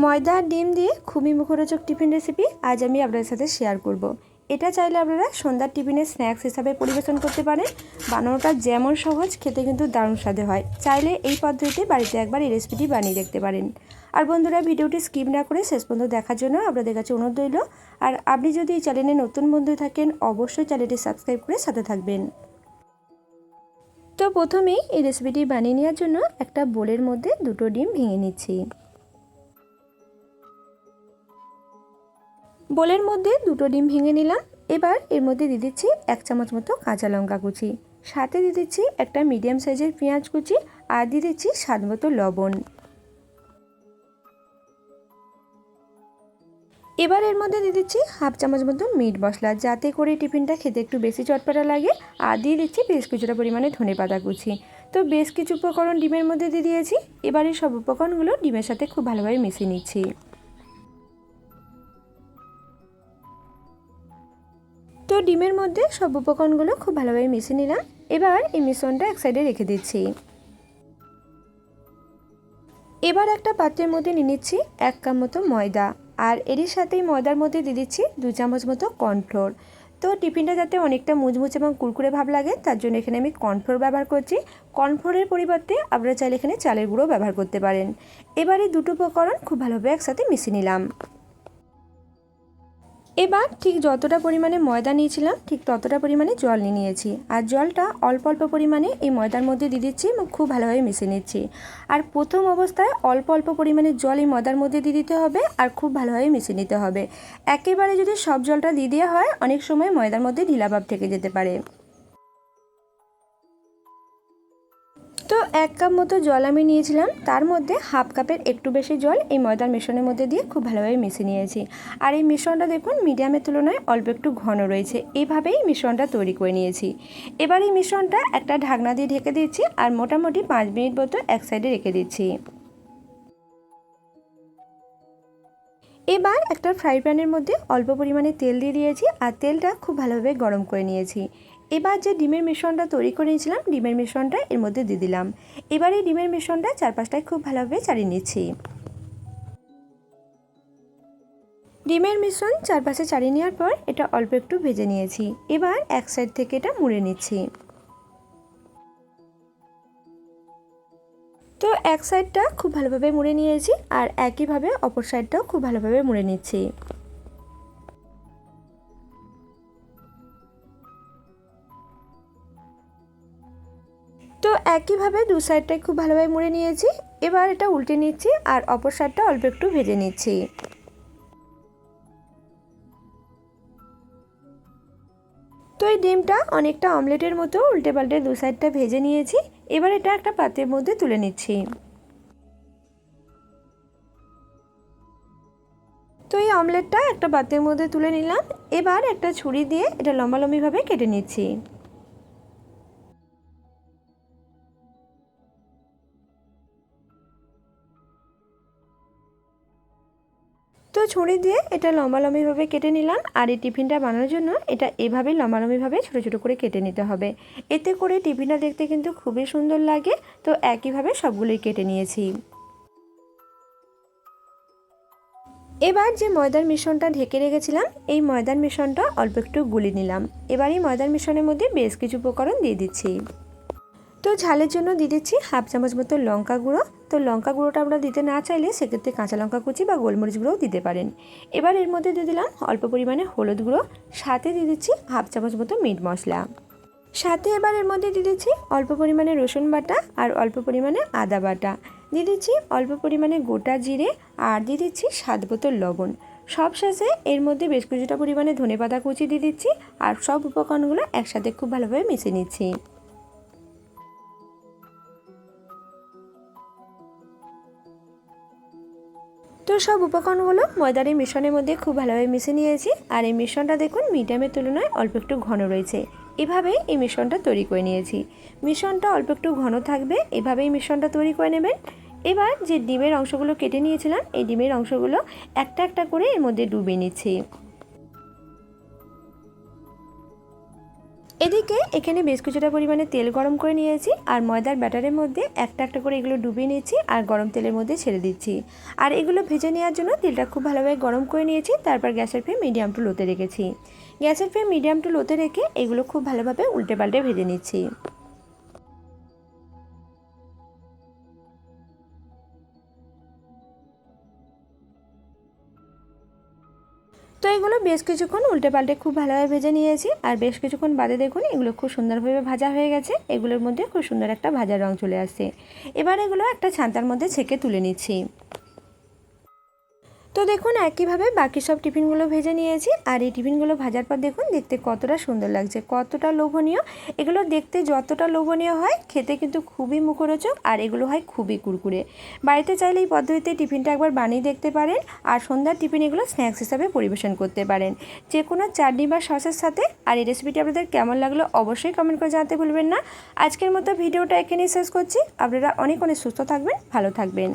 ময়দা আর ডিম দিয়ে খুবই মুখরোচক টিফিন রেসিপি আজ আমি আপনাদের সাথে শেয়ার করব। এটা চাইলে আপনারা সন্ধ্যার টিফিনের স্ন্যাক্স হিসাবে পরিবেশন করতে পারেন। বানানোটা যেমন সহজ, খেতে কিন্তু দারুণ স্বাদে হয়। চাইলে এই পদ্ধতিতে বাড়িতে একবার এই রেসিপিটি বানিয়ে দেখতে পারেন। আর বন্ধুরা, ভিডিওটি স্কিপ না করে শেষ পর্যন্ত দেখার জন্য আপনাদের কাছে অনুরোধ রইল। আর আপনি যদি এই চ্যানেলে নতুন বন্ধু থাকেন, অবশ্যই চ্যানেলটি সাবস্ক্রাইব করে সাথে থাকবেন। তো প্রথমেই এই রেসিপিটি বানিয়ে নেওয়ার জন্য একটা বোলের মধ্যে দুটো ডিম ভেঙে নিচ্ছি। বোলের মধ্যে দুটো ডিম ভেঙে নিলাম। এবার এর মধ্যে দিয়ে দিচ্ছি 1 চামচ মতো কাঁচা লঙ্কা কুচি, সাথে দিয়ে দিচ্ছি একটা মিডিয়াম সাইজের পেঁয়াজ কুচি, আর দিয়ে দিচ্ছি স্বাদ মতো লবণ। এবার এর মধ্যে দিয়ে দিচ্ছি 1/2 চামচ মতো মিট মশলা, যাতে করে টিফিনটা খেতে একটু বেশি চটপটা লাগে। আর দিয়ে দিচ্ছি বেশ কিছুটা পরিমাণে ধনেপাতা কুচি। তো বেশ কিছু উপকরণ ডিমের মধ্যে দিয়ে দিয়েছি। এবার এই সব উপকরণগুলো ডিমের সাথে খুব ভালোভাবে মিশিয়ে নিচ্ছি। তো ডিমের মধ্যে সব উপকরণগুলো খুব ভালোভাবে মিশিয়ে নিলাম। এবার এই মিশ্রণটা এক সাইডে রেখে দিচ্ছি। এবার একটা পাত্রের মধ্যে নিয়ে নিচ্ছি 1 কাপ মতো ময়দা, আর এরই সাথেই ময়দার মধ্যে দিয়ে দিচ্ছি 2 চামচ মতো কর্নফ্লোর। তো টিফিনটা যাতে অনেকটা মুচমুচে এবং কুরকুরে ভাব লাগে, তার জন্য এখানে আমি কর্নফ্লোর ব্যবহার করছি। কর্নফ্লোরের পরিবর্তে আপনারা চাইলে এখানে চালের গুঁড়ো ব্যবহার করতে পারেন। এবার এই দুটো উপকরণ খুব ভালোভাবে একসাথে মিশিয়ে নিলাম। এবার ঠিক যতটা পরিমাণে ময়দা নিয়েছিলাম ঠিক ততটা পরিমাণে জল নিয়েছি, আর জলটা অল্প অল্প পরিমাণে এই ময়দার মধ্যে দিয়ে দিচ্ছি এবং খুব ভালোভাবে মিশিয়ে নিচ্ছি। আর প্রথম অবস্থায় অল্প অল্প পরিমাণে জল এই ময়দার মধ্যে দিয়ে দিতে হবে, আর খুব ভালোভাবে মিশিয়ে নিতে হবে। একেবারে যদি সব জলটা দিয়ে দেওয়া হয়, অনেক সময় ময়দার মধ্যে ঢিলাভাব থেকে যেতে পারে। তো 1 কাপ মতো জল আমি নিয়েছিলাম, তার মধ্যে 1/2 কাপের একটু বেশি জল এই ময়দার মিশ্রণের মধ্যে দিয়ে খুব ভালোভাবে মিশিয়ে নিয়েছি। আর এই মিশ্রণটা দেখুন মিডিয়ামের তুলনায় অল্প একটু ঘন রয়েছে। এইভাবেই মিশ্রণটা তৈরি করে নিয়েছি। এবার এই মিশ্রণটা একটা ঢাকনা দিয়ে ঢেকে দিচ্ছি, আর মোটামুটি 5 মিনিট মতো এক সাইডে রেখে দিচ্ছি। এবার একটা ফ্রাই প্যানের মধ্যে অল্প পরিমাণে তেল দিয়ে দিয়েছি, আর তেলটা খুব ভালোভাবে গরম করে নিয়েছি। এবার যে ডিমের মিশ্রণটা তৈরি করে নিয়েছিলাম, ডিমের মিশ্রণটা এর মধ্যে দিয়ে দিলাম। এবার এই ডিমের মিশ্রণটা চারপাশটায় খুব ভালোভাবে চাড়িয়ে নিচ্ছি। ডিমের মিশ্রণ চারপাশে চাড়িয়ে নেওয়ার পর এটা অল্প একটু ভেজে নিয়েছি। এবার এক সাইড থেকে এটা মুড়ে নিচ্ছি। তো এক সাইডটা খুব ভালোভাবে মুড়ে নিয়েছি, আর একইভাবে অপর সাইডটাও খুব ভালোভাবে মুড়ে নিচ্ছি। তো একইভাবে দু সাইডটাই খুব ভালোভাবে মুড়ে নিয়েছি। এবার এটা উল্টে নিচ্ছি, আর অপর সাইডটা অল্প একটু ভেজে নিচ্ছি। তো এই ডিমটা অনেকটা অমলেটের মতো উল্টে পাল্টে দু সাইডটা ভেজে নিয়েছি। এবার এটা একটা পাত্রের মধ্যে তুলে নিচ্ছি। তো এই অমলেটটা একটা পাত্রের মধ্যে তুলে নিলাম। এবার একটা ছুরি দিয়ে এটা লম্বালম্বিভাবে কেটে নিচ্ছি। তো ছুরি দিয়ে এটা লম্বালম্বিভাবে কেটে নিলাম। আর এই টিফিনটা বানানোর জন্য এটা এভাবে লম্বালম্বিভাবে ছোটো ছোটো করে কেটে নিতে হবে। এতে করে টিফিনটা দেখতে কিন্তু খুবই সুন্দর লাগে। তো একইভাবে সবগুলোই কেটে নিয়েছি। এবার যে ময়দার মিশ্রণটা ঢেকে রেখেছিলাম, এই ময়দার মিশ্রণটা অল্প একটু গুলিয়ে নিলাম। এবার এই ময়দার মিশ্রণের মধ্যে বেশ কিছু উপকরণ দিয়ে দিচ্ছি। তো ঝালের জন্য দিয়ে দিচ্ছি 1/2 চামচ মতো লঙ্কা গুঁড়ো। তো লঙ্কা গুঁড়োটা আমরা দিতে না চাইলে সেক্ষেত্রে কাঁচা লঙ্কা কুচি বা গোলমরিচ গুঁড়োও দিতে পারেন। এবার এর মধ্যে দিয়ে দিলাম অল্প পরিমাণে হলুদ গুঁড়ো, সাথে দিয়ে দিচ্ছি 1/2 চামচ মতো মিট মশলা। সাথে এবার এর মধ্যে দিয়ে দিচ্ছি অল্প পরিমাণে রসুন বাটা, আর অল্প পরিমাণে আদা বাটা। দিয়ে দিচ্ছি অল্প পরিমাণে গোটা জিরে, আর দিয়ে দিচ্ছি স্বাদ মতো লবণ। সব শেষে এর মধ্যে বেশ কিছুটা পরিমাণে ধনেপাতা কুচি দিয়ে দিচ্ছি, আর সব উপকরণগুলো একসাথে খুব ভালোভাবে মিশিয়ে নিচ্ছি। তো সব উপকরণগুলো ময়দার এই মিশ্রণের মধ্যে খুব ভালোভাবে মিশিয়ে নিয়েছি। আর এই মিশ্রণটা দেখুন মিডিয়ামের তুলনায় অল্প একটু ঘন রয়েছে। এভাবেই এই মিশ্রণটা তৈরি করে নিয়েছি। মিশ্রণটা অল্প একটু ঘন থাকবে, এভাবেই মিশ্রণটা তৈরি করে নেবেন। এবার যে ডিমের অংশগুলো কেটে নিয়েছিলাম, এই ডিমের অংশগুলো একটা একটা করে এর মধ্যে ডুবিয়ে নিচ্ছি। এদিকে এখানে বেশ কিছুটা পরিমাণে তেল গরম করে নিয়েছি আর ময়দার ব্যাটারের মধ্যে একটা একটা করে এগুলো ডুবিয়ে নিয়েছি আর গরম তেলের মধ্যে ছেড়ে দিচ্ছি। আর এগুলো ভেজে নেওয়ার জন্য তেলটা খুব ভালোভাবে গরম করে নিয়েছি। তারপর গ্যাসের ফ্লেম মিডিয়াম টু লোতে রেখেছি। গ্যাসের ফ্লেম মিডিয়াম টু লোতে রেখে এগুলো খুব ভালোভাবে উল্টে পাল্টে ভেজে নিচ্ছি। তো এগুলো বেশ কিছুক্ষণ উল্টে পাল্টে খুব ভালোভাবে ভেজে নিয়েছি। আর বেশ কিছুক্ষণ বাদে দেখুন এগুলো খুব সুন্দরভাবে ভাজা হয়ে গেছে। এগুলোর মধ্যে খুব সুন্দর একটা ভাজা রং চলে আসছে। এবার এগুলো একটা ছান্তার মধ্যে ছেঁকে তুলে নিচ্ছি। তো দেখুন একইভাবে বাকি সব টিফিনগুলো ভেজে নিয়েছি। আর এই টিফিনগুলো ভাজার পর দেখুন দেখতে কতটা সুন্দর লাগছে, কতটা লোভনীয়। এগুলো দেখতে যতটা লোভনীয় হয় খেতে কিন্তু খুবই মুখরোচক আর এগুলো হয় খুবই কুরকুরে। বাড়িতে চাইলে এই পদ্ধতিতে টিফিনটা একবার বানিয়ে দেখতে পারেন। আর সন্ধ্যার টিফিন এগুলো স্ন্যাক্স হিসাবে পরিবেশন করতে পারেন যে কোনো চাটনি বা সসের সাথে। আর এই রেসিপিটি আপনাদের কেমন লাগলো অবশ্যই কমেন্ট করে জানাতে ভুলবেন না। আজকের মতো ভিডিওটা এখানেই শেষ করছি। আপনারা অনেক অনেক সুস্থ থাকবেন, ভালো থাকবেন।